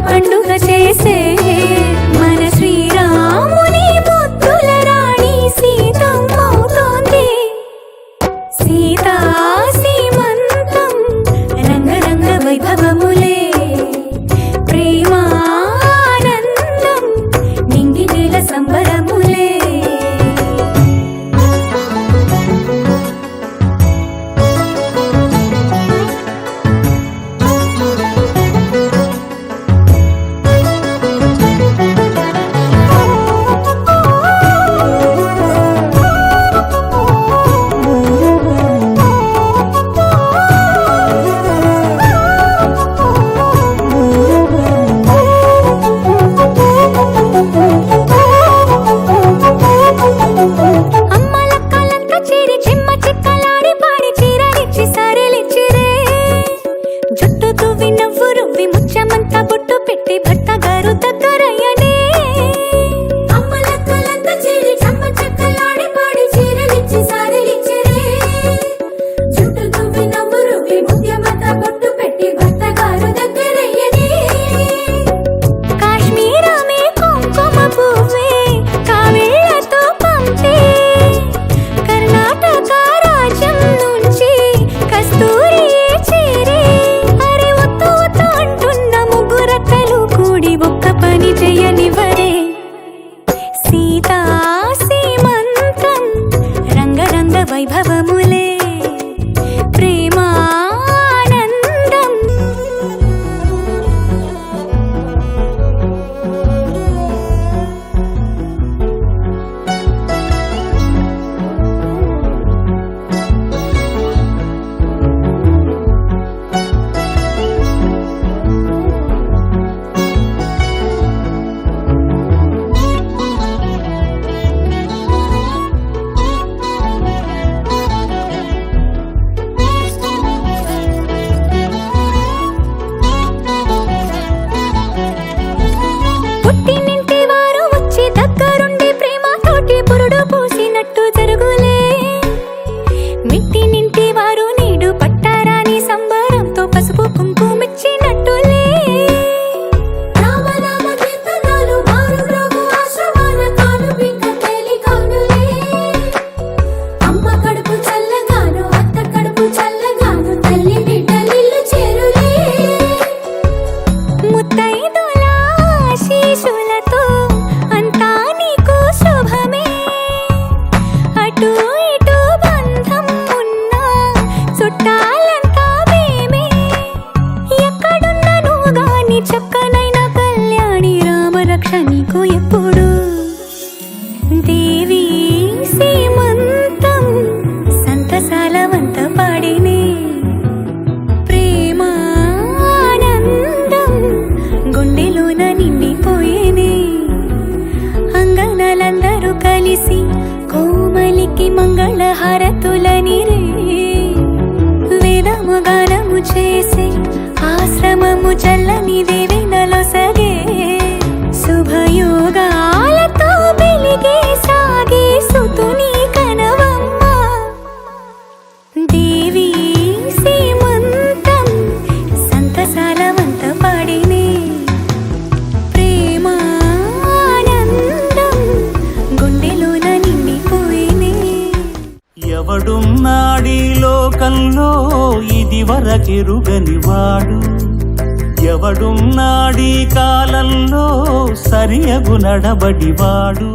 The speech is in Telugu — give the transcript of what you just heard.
పండుగ చేసే మన శ్రీరాముని ముద్దుల రాణి సీతమ్మవుతోంది. సీతా సీమంతం రంగరంగ వైభవములే, ప్రేమానందం నింగి నేల సంబరములే. వైభవములే, ప్రేమానందం. పుట్టినింటి వారు వచ్చి దగ్గరుండి ప్రేమతోటి పురుడు పూసినట్టు జరుగులే. మిట్టినింటి వారు నీడు పట్టారాని సంబరంతో పసుపు కుంకుమిచ్చినట్టులే. అమ్మ కడుపు చల్లగాను అత్త కడుపు చల్లగాను తల్లి బిడ్డలిల్లు చేరులే. ముత్తైదుల శీశులతో అంతా నీకు శుభమే. అటు ఇటు బంధం ఉన్నా చుట్టాలంతా మేమే. ఎక్కడున్నను గాని చక్కనైన కళ్యాణి రామరక్ష నీకు ఎప్పుడు. దేవి సీమంతం సంతసాల వంత పాడినే, ప్రేమానందం గుండెలోన నిండిపోయేనే. అంగనలందరూ కలిసి కోమలికి మంగళహారతులనిరే. వేదము గానము చేసే ఆశ్రమము చల్లని దేవెనలో సగే. శుభయోగాలతో వెలిగే సాగే సుతుని కనవమ్మ. దేవి సీమంతం సంతసాల వంత పాడినే, ప్రేమానందం గుండెలోన నిండిపోయినే. ఎవడున్నాడీ లోకంలో ఇది వరకెరుగని వాడు, ఎవడున్నాడీ కాలంలో సరియగు నడబడివాడు.